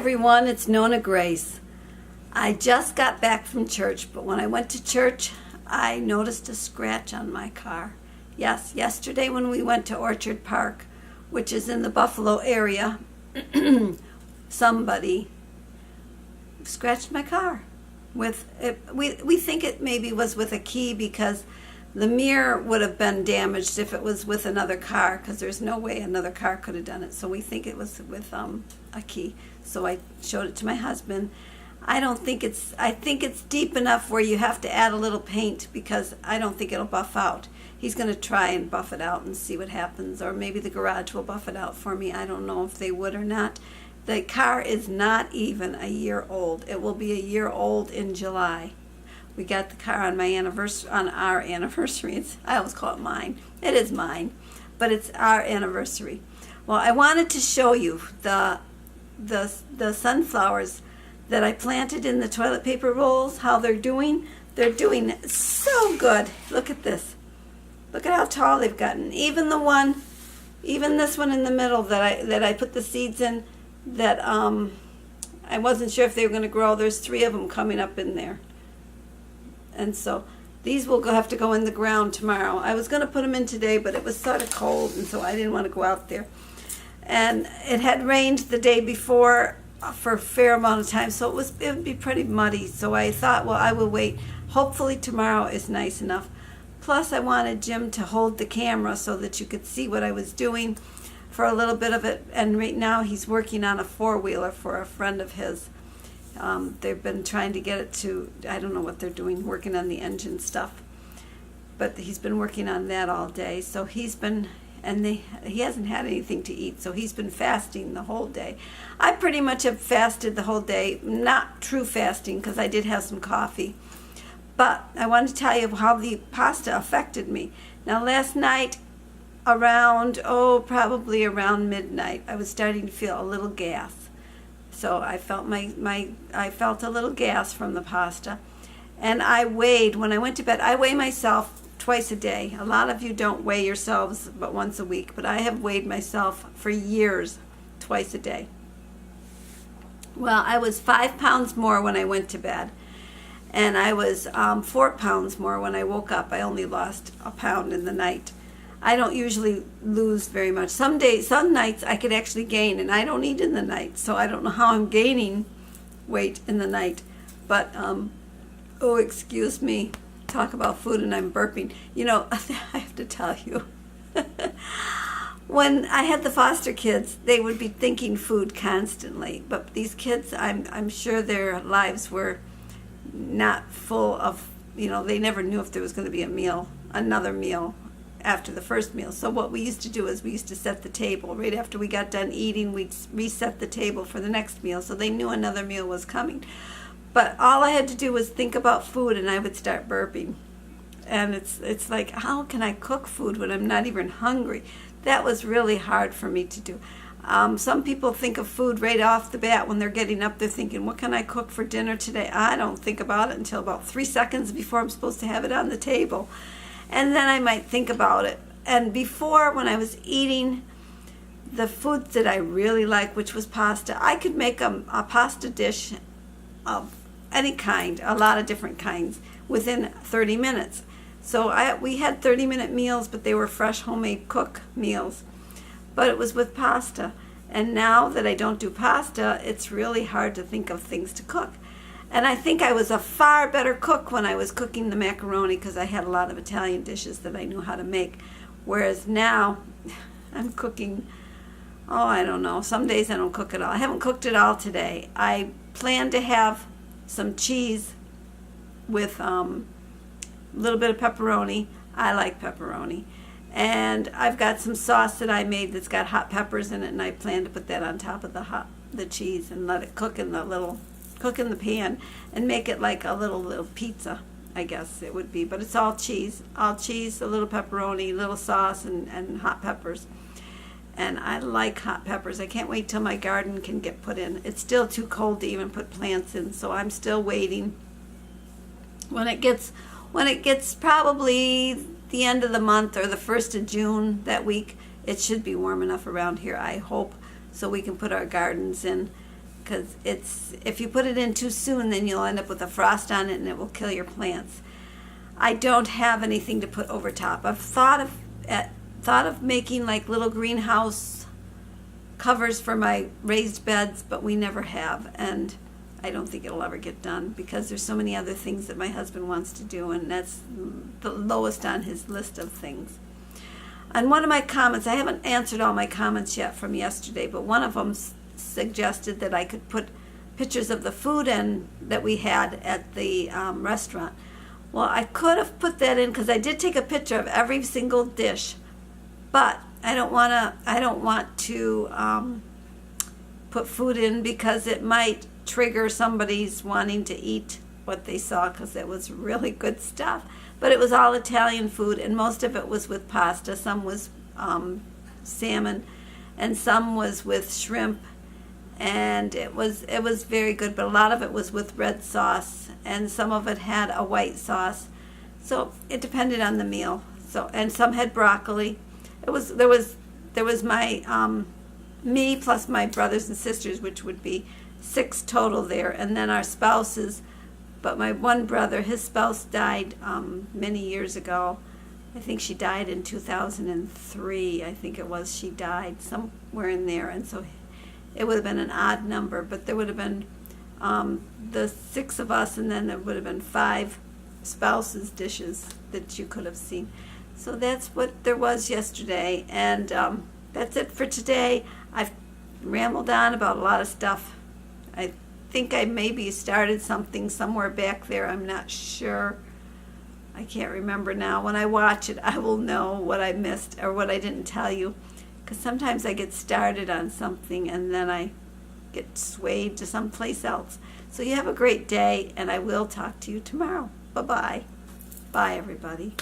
everyone, it's Nona Grace. I just got back from church, but when I went to church, I noticed a scratch on my car. Yes, yesterday when we went to Orchard Park, which is in the Buffalo area, somebody scratched my car with it. We think it maybe was with a key because the mirror would have been damaged if it was with another car, because there's no way another car could have done it. So we think it was with a key. So I showed it to my husband. I think it's deep enough where you have to add a little paint, because I don't think it'll buff out. He's going to try and buff it out and see what happens, or maybe the garage will buff it out for me. I don't know if they would or not. The car is not even a year old. It will be a year old in July. We got the car on our anniversary. I always call it mine. It is mine, but it's our anniversary. Well, I wanted to show you the sunflowers that I planted in the toilet paper rolls, how they're doing. They're doing so good. Look at this. Look at how tall they've gotten. Even this one in the middle that I put the seeds in, that I wasn't sure if they were going to grow. There's 3 of them coming up in there. And so these will have to go in the ground tomorrow. I was going to put them in today, but it was sort of cold, and so I didn't want to go out there. And it had rained the day before for a fair amount of time, so it would be pretty muddy. So I thought, well, I will wait. Hopefully tomorrow is nice enough. Plus, I wanted Jim to hold the camera so that you could see what I was doing for a little bit of it. And right now he's working on a 4-wheeler for a friend of his. They've been trying to get it to, I don't know what they're doing, working on the engine stuff. But he's been working on that all day. So he hasn't had anything to eat, so he's been fasting the whole day. I pretty much have fasted the whole day. Not true fasting, because I did have some coffee. But I wanted to tell you how the pasta affected me. Now, last night, probably around midnight, I was starting to feel a little gas. So I felt I felt a little gas from the pasta. And when I went to bed, I weigh myself twice a day. A lot of you don't weigh yourselves but once a week, but I have weighed myself for years, twice a day. Well, I was 5 pounds more when I went to bed, and I was 4 pounds more when I woke up. I only lost a pound in the night. I don't usually lose very much. Some nights I could actually gain, and I don't eat in the night, so I don't know how I'm gaining weight in the night. But, excuse me. Talk about food and I'm burping. You know, I have to tell you, when I had the foster kids, they would be thinking food constantly. But these kids, I'm sure their lives were not full of, they never knew if there was going to be another meal after the first meal. So what we used to do is we used to set the table. Right after we got done eating, we'd reset the table for the next meal, so they knew another meal was coming. But all I had to do was think about food, and I would start burping. And it's like, how can I cook food when I'm not even hungry? That was really hard for me to do. Some people think of food right off the bat when they're getting up. They're thinking, what can I cook for dinner today? I don't think about it until about 3 seconds before I'm supposed to have it on the table. And then I might think about it. And before, when I was eating the foods that I really like, which was pasta, I could make a pasta dish of any kind, a lot of different kinds, within 30 minutes. So we had 30-minute meals, but they were fresh homemade cook meals. But it was with pasta. And now that I don't do pasta, it's really hard to think of things to cook. And I think I was a far better cook when I was cooking the macaroni, because I had a lot of Italian dishes that I knew how to make. Whereas now, I'm cooking, I don't know. Some days I don't cook at all. I haven't cooked at all today. I plan to have some cheese with a little bit of pepperoni. I like pepperoni. And I've got some sauce that I made that's got hot peppers in it, and I plan to put that on top of the cheese and let it cook in the pan and make it like a little pizza, I guess it would be. But it's all cheese, a little pepperoni, a little sauce, and hot peppers. And I like hot peppers. I can't wait till my garden can get put in. It's still too cold to even put plants in, so I'm still waiting. When it gets probably the end of the month or the 1st of June that week, it should be warm enough around here, I hope, so we can put our gardens in. because if you put it in too soon, then you'll end up with a frost on it and it will kill your plants. I don't have anything to put over top. I've thought of making like little greenhouse covers for my raised beds, but we never have, and I don't think it'll ever get done because there's so many other things that my husband wants to do, and that's the lowest on his list of things. On one of my comments, I haven't answered all my comments yet from yesterday, but one of them suggested that I could put pictures of the food in that we had at the restaurant. Well, I could have put that in because I did take a picture of every single dish, but I don't want to put food in because it might trigger somebody's wanting to eat what they saw, because it was really good stuff. But it was all Italian food, and most of it was with pasta. Some was salmon, and some was with shrimp, and it was very good. But a lot of it was with red sauce, and some of it had a white sauce. So it depended on the meal. So, and some had broccoli. There was my me plus my brothers and sisters, which would be 6 total there, and then our spouses. But my one brother, his spouse died many years ago. I think she died in 2003. I think it was. She died somewhere in there, and so it would have been an odd number. But there would have been the 6 of us, and then there would have been 5 spouses' dishes that you could have seen. So that's what there was yesterday, and that's it for today. I've rambled on about a lot of stuff. I think I maybe started something somewhere back there. I'm not sure. I can't remember now. When I watch it, I will know what I missed or what I didn't tell you, because sometimes I get started on something and then I get swayed to someplace else. So you have a great day, and I will talk to you tomorrow. Bye-bye. Bye, everybody.